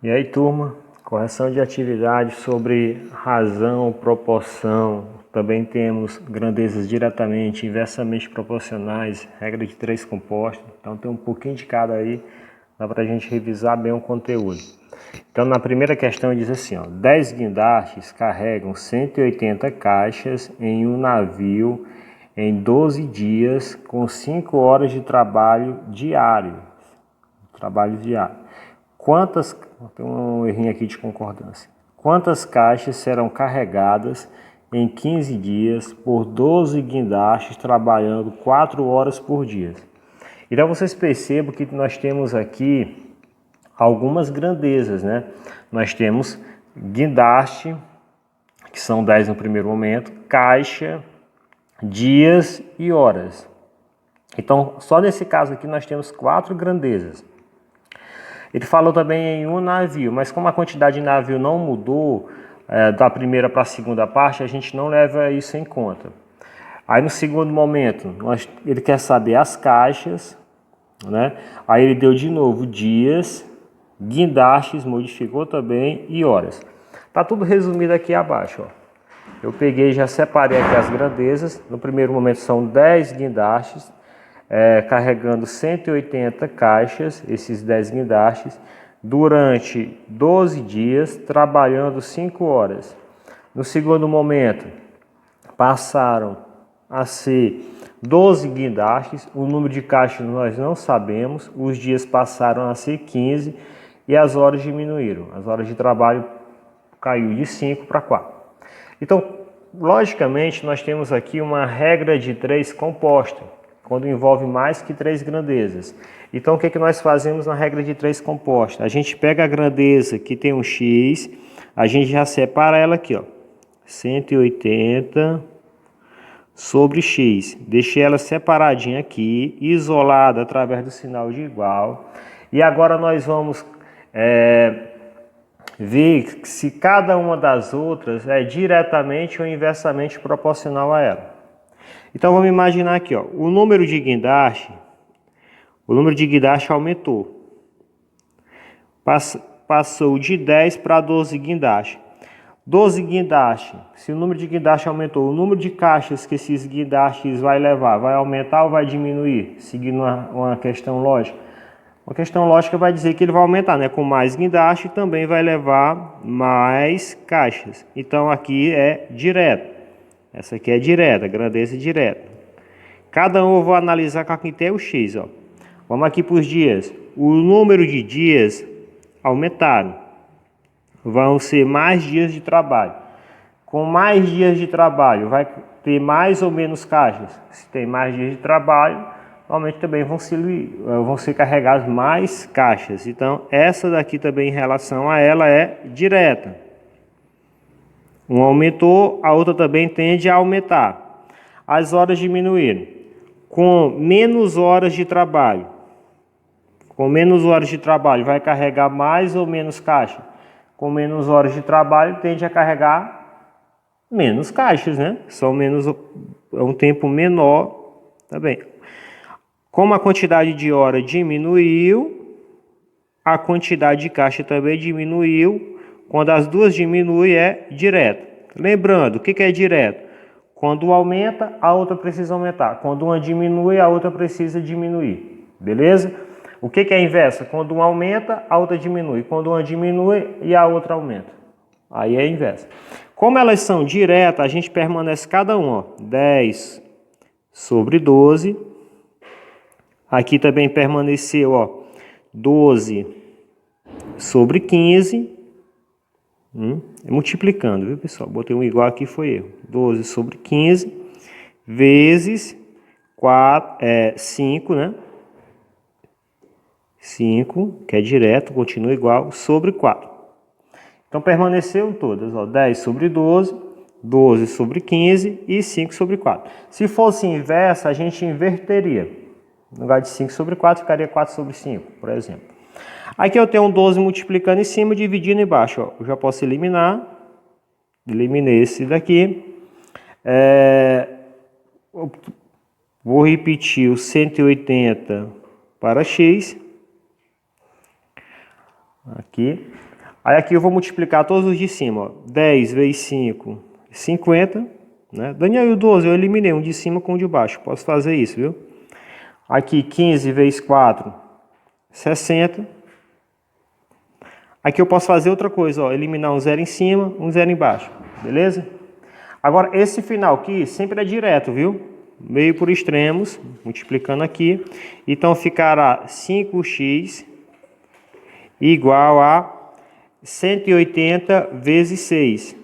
E aí, turma, correção de atividade sobre razão, proporção. Também temos grandezas diretamente, inversamente proporcionais, regra de três compostos. Então tem um pouquinho de cada aí, dá para a gente revisar bem o conteúdo. Então na primeira questão diz assim, ó, 10 guindastes carregam 180 caixas em um navio em 12 dias com 5 horas de trabalho diário. Quantas, tem um errinho aqui de concordância. Quantas caixas serão carregadas em 15 dias por 12 guindastes trabalhando 4 horas por dia? Então vocês percebam que nós temos aqui algumas grandezas, né? Nós temos guindaste, que são 10 no primeiro momento, caixa, dias e horas. Então, só nesse caso aqui nós temos 4 grandezas. Ele falou também em um navio, mas como a quantidade de navio não mudou da primeira para a segunda parte, a gente não leva isso em conta. Aí no segundo momento, ele quer saber as caixas, né? Aí ele deu de novo dias, guindastes, modificou também e horas. Tá tudo resumido aqui abaixo, ó. Eu peguei e já separei aqui as grandezas. No primeiro momento são 10 guindastes, carregando 180 caixas, esses 10 guindastes, durante 12 dias, trabalhando 5 horas. No segundo momento, passaram a ser 12 guindastes, o número de caixas nós não sabemos, os dias passaram a ser 15 e as horas diminuíram. As horas de trabalho caiu de 5 para 4. Então, logicamente, nós temos aqui uma regra de 3 composta, quando envolve mais que 3 grandezas. Então, o que nós fazemos na regra de 3 composta? A gente pega a grandeza que tem um x, a gente já separa ela aqui, ó, 180 sobre x. Deixei ela separadinha aqui, isolada através do sinal de igual. E agora nós vamos ver se cada uma das outras é diretamente ou inversamente proporcional a ela. Então vamos imaginar aqui, ó, o número de guindaste aumentou. Passou de 10 para 12 guindastes. 12 guindastes, se o número de guindastes aumentou, o número de caixas que esses guindastes vai levar, vai aumentar ou vai diminuir? Seguindo uma questão lógica. Uma questão lógica vai dizer que ele vai aumentar, né? Com mais guindaste também vai levar mais caixas. Então aqui é direto. Essa aqui é direta, grandeza direta. Cada um eu vou analisar com aqui tem o x, ó. Vamos aqui para os dias. O número de dias aumentaram. Vão ser mais dias de trabalho. Com mais dias de trabalho, vai ter mais ou menos caixas? Se tem mais dias de trabalho, normalmente também vão ser carregadas mais caixas. Então, essa daqui também em relação a ela é direta. Um aumentou, a outra também tende a aumentar. As horas diminuíram. Com menos horas de trabalho. Com menos horas de trabalho, vai carregar mais ou menos caixa? Com menos horas de trabalho, tende a carregar menos caixas, né? São menos, é um tempo menor, tá bem? Como a quantidade de hora diminuiu, a quantidade de caixa também diminuiu. Quando as duas diminuem, é direto. Lembrando, o que é direto? Quando uma aumenta, a outra precisa aumentar. Quando uma diminui, a outra precisa diminuir. Beleza? O que é inversa? Quando uma aumenta, a outra diminui. Quando uma diminui e a outra aumenta. Aí é inversa. Como elas são diretas, a gente permanece cada uma. 10 sobre 12. Aqui também permaneceu, ó, 12 sobre 15. Multiplicando, viu, pessoal? Botei um igual aqui, foi erro. 12 sobre 15 vezes 5, né? 5, que é direto, continua igual, sobre 4. Então, permaneceu todas, ó, 10 sobre 12, 12 sobre 15 e 5 sobre 4. Se fosse inversa, a gente inverteria. No lugar de 5 sobre 4, ficaria 4 sobre 5, por exemplo. Aqui eu tenho um 12 multiplicando em cima e dividindo embaixo. Ó. Eu já posso eliminar. Eliminei esse daqui. Vou repetir o 180 para x. Aqui. Aí aqui eu vou multiplicar todos os de cima. Ó. 10 vezes 5, 50. Né? Daniel, e o 12? Eu eliminei um de cima com um de baixo. Posso fazer isso, viu? Aqui 15 vezes 4, 60. Aqui eu posso fazer outra coisa. Ó, eliminar um zero em cima, um zero embaixo. Beleza? Agora esse final aqui sempre é direto, viu? Meio por extremos. Multiplicando aqui. Então ficará 5x igual a 180 vezes 6.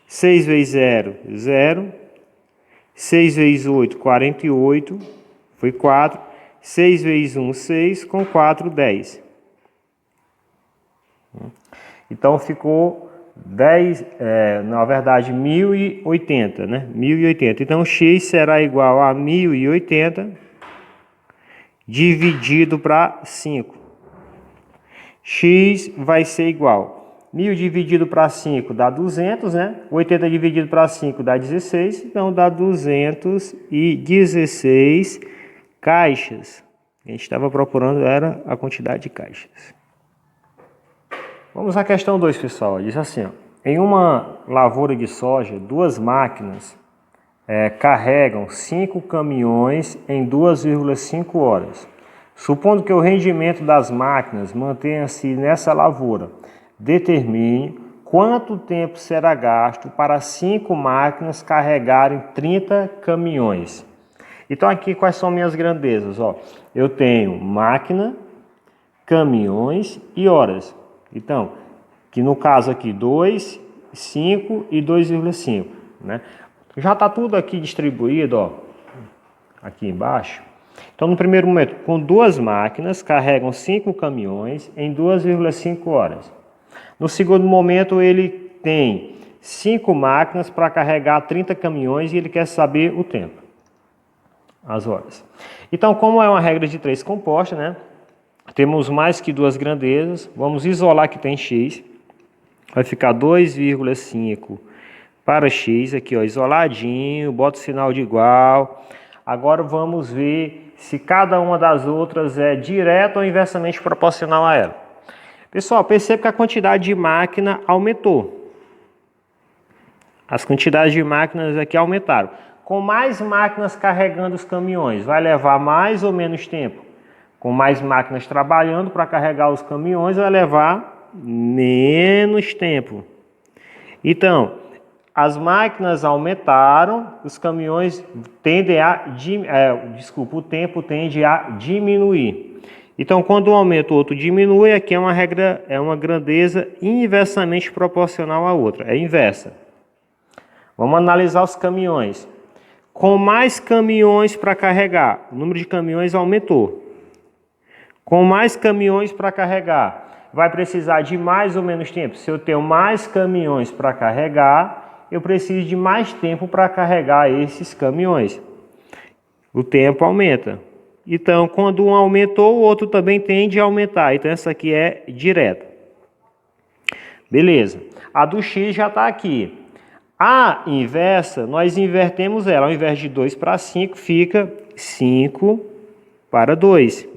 6 vezes 0, 0. 6 vezes 8, 48. Foi 4. 6 vezes 1, 6. Com 4, 10. Então ficou 10, na verdade 1080, né? 1080. Então x será igual a 1080 dividido para 5. X vai ser igual 1000 dividido para 5 dá 200, né? 80 dividido para 5 dá 16, então dá 216 caixas. A gente estava procurando era a quantidade de caixas. Vamos à questão 2, pessoal. Diz assim, ó, em uma lavoura de soja, 2 máquinas carregam 5 caminhões em 2,5 horas. Supondo que o rendimento das máquinas mantenha-se nessa lavoura, determine quanto tempo será gasto para 5 máquinas carregarem 30 caminhões. Então aqui quais são minhas grandezas? Ó, eu tenho máquina, caminhões e horas. Então, que no caso aqui 2, 5 e 2,5. Né? Já está tudo aqui distribuído, ó, aqui embaixo. Então, no primeiro momento, com 2 máquinas, carregam 5 caminhões em 2,5 horas. No segundo momento, ele tem 5 máquinas para carregar 30 caminhões e ele quer saber o tempo, as horas. Então, como é uma regra de 3 composta, né? Temos mais que 2 grandezas. Vamos isolar que tem x. Vai ficar 2,5 para x. Aqui, ó, isoladinho. Bota o sinal de igual. Agora vamos ver se cada uma das outras é direta ou inversamente proporcional a ela. Pessoal, perceba que a quantidade de máquina aumentou. As quantidades de máquinas aqui aumentaram. Com mais máquinas carregando os caminhões, vai levar mais ou menos tempo? Com mais máquinas trabalhando para carregar os caminhões, vai levar menos tempo. Então, as máquinas aumentaram, os caminhões tendem a... o tempo tende a diminuir. Então, quando um aumenta, o outro diminui, aqui é uma regra, é uma grandeza inversamente proporcional à outra, é inversa. Vamos analisar os caminhões. Com mais caminhões para carregar, o número de caminhões aumentou. Com mais caminhões para carregar, vai precisar de mais ou menos tempo? Se eu tenho mais caminhões para carregar, eu preciso de mais tempo para carregar esses caminhões. O tempo aumenta. Então, quando um aumentou, o outro também tende a aumentar. Então, essa aqui é direta. Beleza. A do x já está aqui. A inversa, nós invertemos ela. Ao invés de 2 para 5, fica 5 para 2.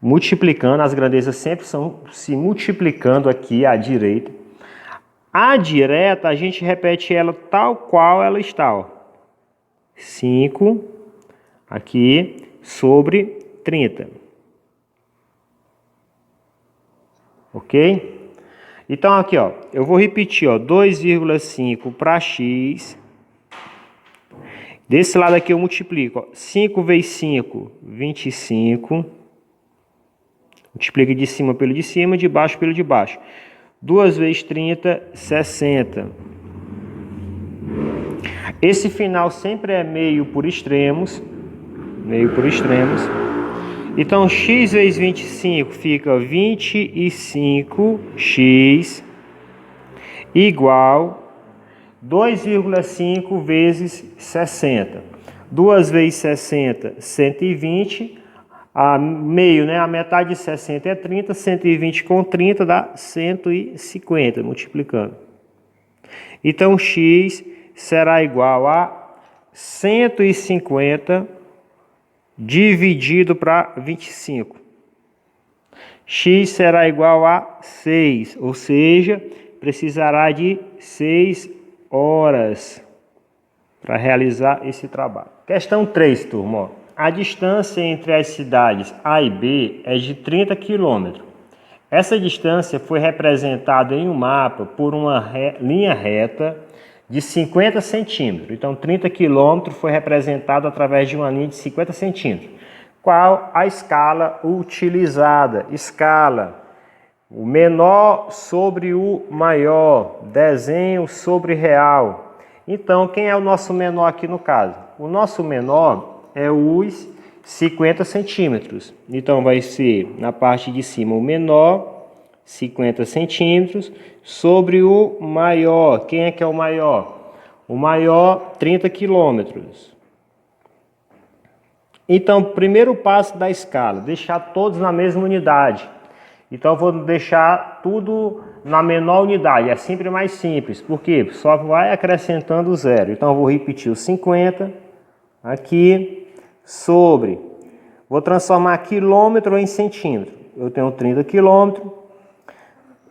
Multiplicando, as grandezas sempre são se multiplicando aqui à direita. A direta, a gente repete ela tal qual ela está. Ó. 5 aqui sobre 30. Ok? Então aqui, ó, eu vou repetir, ó, 2,5 para x. Desse lado aqui eu multiplico, ó, 5 vezes 5, 25. Multiplica de cima pelo de cima, de baixo pelo de baixo. 2 vezes 30, 60. Esse final sempre é meio por extremos. Meio por extremos. Então, x vezes 25 fica 25x igual 2,5 vezes 60. 2 vezes 60, 120. A meio, né? A metade de 60 é 30, 120 com 30 dá 150, multiplicando. Então, x será igual a 150 dividido para 25. X será igual a 6, ou seja, precisará de 6 horas para realizar esse trabalho. Questão 3, turma. Ó. A distância entre as cidades A e B é de 30 km. Essa distância foi representada em um mapa por uma linha reta de 50 centímetros. Então, 30 km foi representado através de uma linha de 50 centímetros. Qual a escala utilizada? Escala. O menor sobre o maior. Desenho sobre real. Então, quem é o nosso menor aqui no caso? O nosso menor é os 50 centímetros. Então, vai ser na parte de cima o menor, 50 centímetros, sobre o maior. Quem é que é o maior? O maior, 30 quilômetros. Então, primeiro passo da escala, deixar todos na mesma unidade. Então, eu vou deixar tudo na menor unidade, é sempre mais simples, porque só vai acrescentando zero. Então, eu vou repetir o 50 aqui sobre, vou transformar quilômetro em centímetro. Eu tenho 30 quilômetros.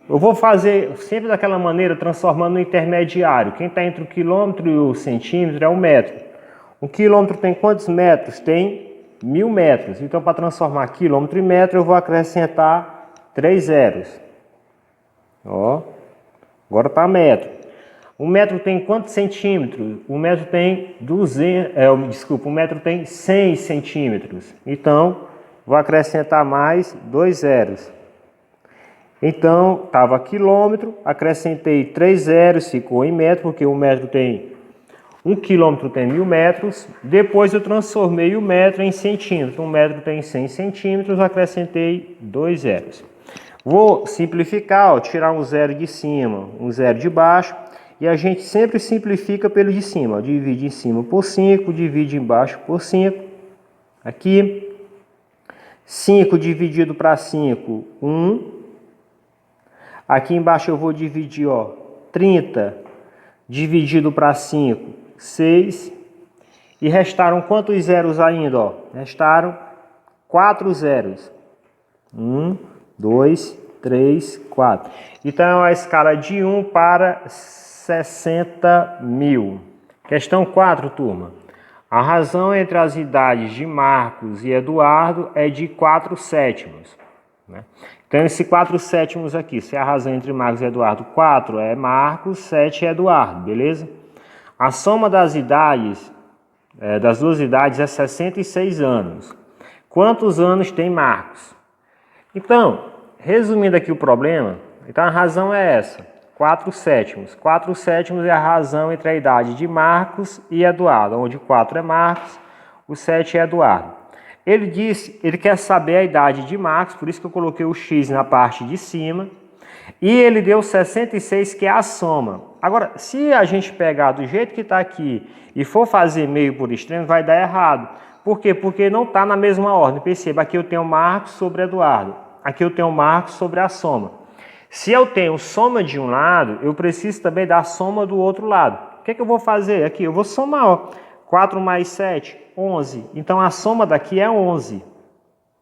Eu vou fazer sempre daquela maneira, transformando no intermediário. Quem está entre o quilômetro e o centímetro é o metro. Um quilômetro tem quantos metros? Tem 1000 metros. Então, para transformar quilômetro em metro, eu vou acrescentar 3 zeros. Ó, agora está metro. Um metro tem quantos centímetros? Um metro tem 100 centímetros. Então, vou acrescentar mais 2 zeros. Então, estava quilômetro, acrescentei 3 zeros, ficou em metro, porque um metro tem 1 quilômetro tem 1000 metros. Depois eu transformei o metro em centímetro. Um metro tem 100 centímetros, acrescentei 2 zeros. Vou simplificar, ó, tirar um zero de cima, um zero de baixo. E a gente sempre simplifica pelo de cima. Ó. Divide em cima por 5, divide embaixo por 5. Aqui, 5 dividido para 5, 1. Aqui embaixo eu vou dividir, ó, 30 dividido para 5, 6. E restaram quantos zeros ainda? Ó? Restaram 4 zeros. 1, 2, 3, 4. Então é uma escala de 1 para 60.000. Questão 4, turma. A razão entre as idades de Marcos e Eduardo é de 4/7. Né? Então esse 4/7 aqui, se é a razão entre Marcos e Eduardo, 4 é Marcos, 7 é Eduardo, beleza? A soma das idades, das duas idades é 66 anos. Quantos anos tem Marcos? Então, resumindo aqui o problema, então a razão é essa, 4/7. 4/7 é a razão entre a idade de Marcos e Eduardo, onde 4 é Marcos, o 7 é Eduardo. Ele quer saber a idade de Marcos, por isso que eu coloquei o X na parte de cima. E ele deu 66, que é a soma. Agora, se a gente pegar do jeito que está aqui e for fazer meio por extremo, vai dar errado. Por quê? Porque não está na mesma ordem. Perceba, aqui eu tenho Marcos sobre Eduardo. Aqui eu tenho Marcos sobre a soma. Se eu tenho soma de um lado, eu preciso também da soma do outro lado. O que eu vou fazer aqui? Eu vou somar, ó. 4 mais 7, 11. Então, a soma daqui é 11.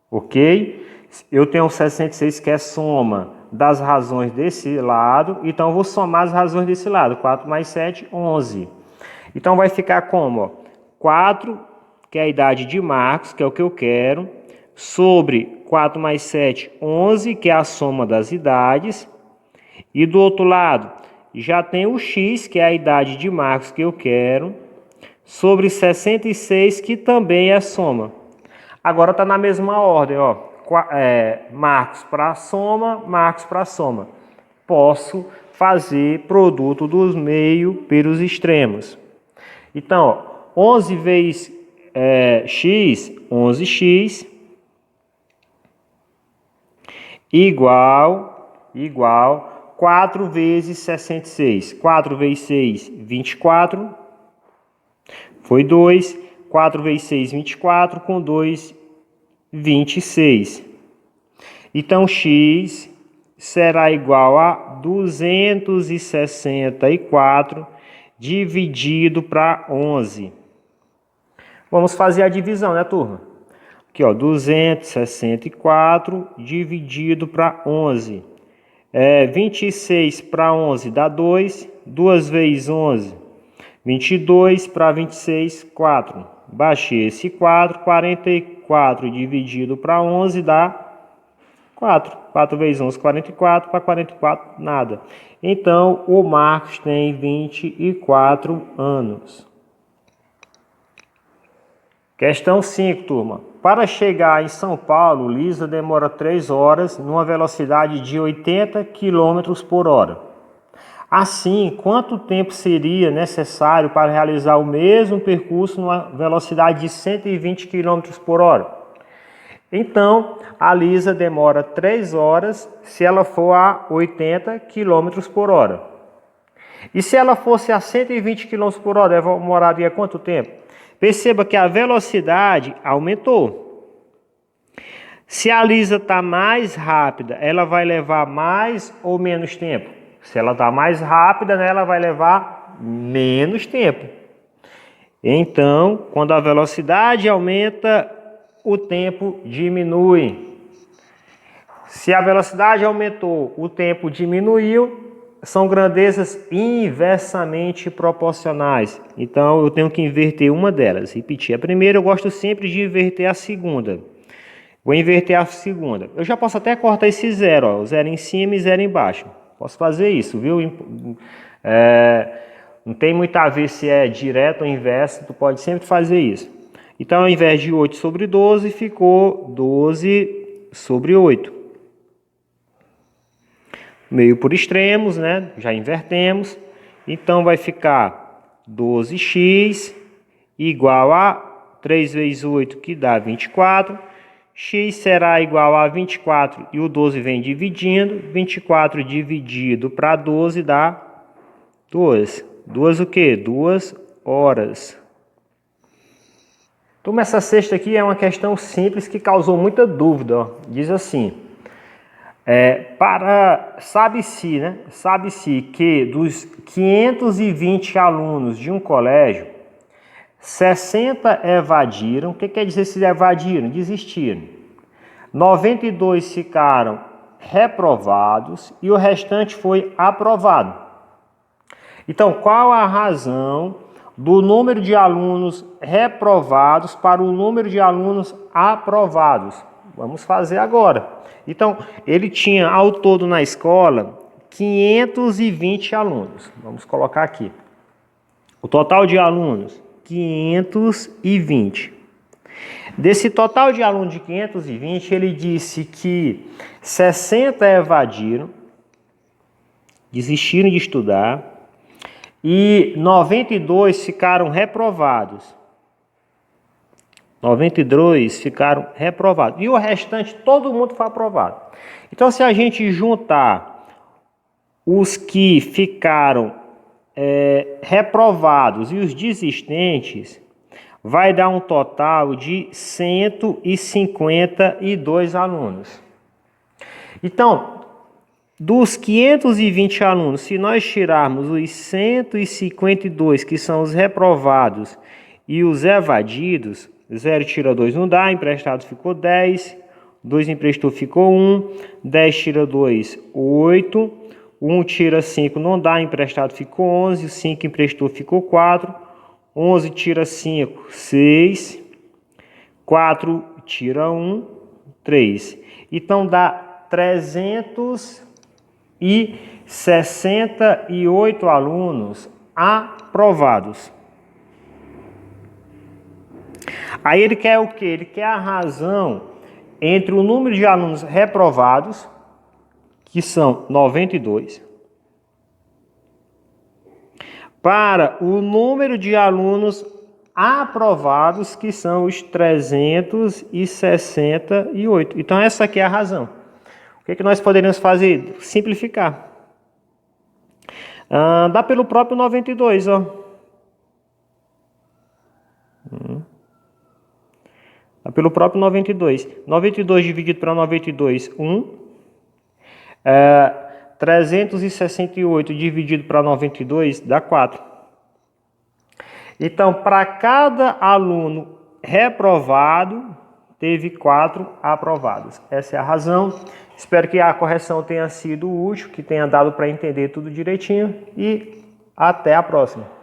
Ok? Eu tenho 66, que é soma das razões desse lado. Então, eu vou somar as razões desse lado. 4 mais 7, 11. Então, vai ficar como? Ó, 4, que é a idade de Marcos, que é o que eu quero, sobre 4 mais 7, 11, que é a soma das idades. E do outro lado, já tem o X, que é a idade de Marcos, que eu quero, sobre 66, que também é soma. Agora está na mesma ordem, ó. Marcos para soma, Marcos para soma. Posso fazer produto dos meios pelos extremos. Então, ó, 11 vezes x, 11x, igual 4 vezes 66. 4 vezes 6, 24. Foi 2. 4 vezes 6, 24. Com 2, 26. Então, x será igual a 264 dividido para 11. Vamos fazer a divisão, né, turma? O Aqui, ó, 264 dividido para 11. 26 para 11 dá 2. 2 vezes 11, 22 para 26, 4. Baixei esse 4. 44 dividido para 11 dá 4. 4 vezes 11, 44. Para 44, nada. Então, o Marcos tem 24 anos. Questão 5, turma. Para chegar em São Paulo, Lisa demora 3 horas numa velocidade de 80 km por hora. Assim, quanto tempo seria necessário para realizar o mesmo percurso numa velocidade de 120 km por hora? Então, a Lisa demora 3 horas se ela for a 80 km por hora. E se ela fosse a 120 km por hora, demoraria quanto tempo? Perceba que a velocidade aumentou. Se a Lisa está mais rápida, ela vai levar mais ou menos tempo? Se ela está mais rápida, né, ela vai levar menos tempo. Então, quando a velocidade aumenta, o tempo diminui. Se a velocidade aumentou, o tempo diminuiu, são grandezas inversamente proporcionais. Então, eu tenho que inverter uma delas. Repetir a primeira, eu gosto sempre de inverter a segunda. Vou inverter a segunda. Eu já posso até cortar esse zero, ó, o zero em cima e zero embaixo. Posso fazer isso, viu? Não tem muito a ver se é direto ou inverso, tu pode sempre fazer isso. Então, ao invés de 8 sobre 12, ficou 12 sobre 8. Meio por extremos, né? Já invertemos. Então, vai ficar 12x igual a 3 vezes 8, que dá 24. X será igual a 24 e o 12 vem dividindo. 24 dividido para 12 dá 2. 2 o quê? 2 horas. Turma, essa sexta aqui é uma questão simples que causou muita dúvida. Ó. Diz assim, sabe-se que dos 520 alunos de um colégio, 60 evadiram. O que quer dizer se evadiram? Desistiram. 92 ficaram reprovados e o restante foi aprovado. Então, qual a razão do número de alunos reprovados para o número de alunos aprovados? Vamos fazer agora. Então, ele tinha ao todo na escola 520 alunos. Vamos colocar aqui. O total de alunos, 520. Desse total de alunos de 520, ele disse que 60 evadiram, desistiram de estudar, e 92 ficaram reprovados. 92 ficaram reprovados. E o restante, todo mundo foi aprovado. Então, se a gente juntar os que ficaram reprovados e os desistentes, vai dar um total de 152 alunos. Então, dos 520 alunos, se nós tirarmos os 152, que são os reprovados, e os evadidos, 0 tira 2 não dá, emprestado ficou 10, 2 emprestou ficou 1, 10 tira 2, 8, 1 tira 5 não dá, emprestado ficou 11, o 5 emprestou ficou 4, 11 tira 5, 6, 4 tira 1, 3. Então dá 368 alunos aprovados. Aí ele quer o quê? Ele quer a razão entre o número de alunos reprovados, que são 92, para o número de alunos aprovados, que são os 368. Então, essa aqui é a razão. O que nós poderíamos fazer? Simplificar. Dá pelo próprio 92, ó. Dá pelo próprio 92. 92 dividido para 92, 1. 368 dividido para 92 dá 4. Então, para cada aluno reprovado, teve 4 aprovadas. Essa é a razão. Espero que a correção tenha sido útil, que tenha dado para entender tudo direitinho e até a próxima.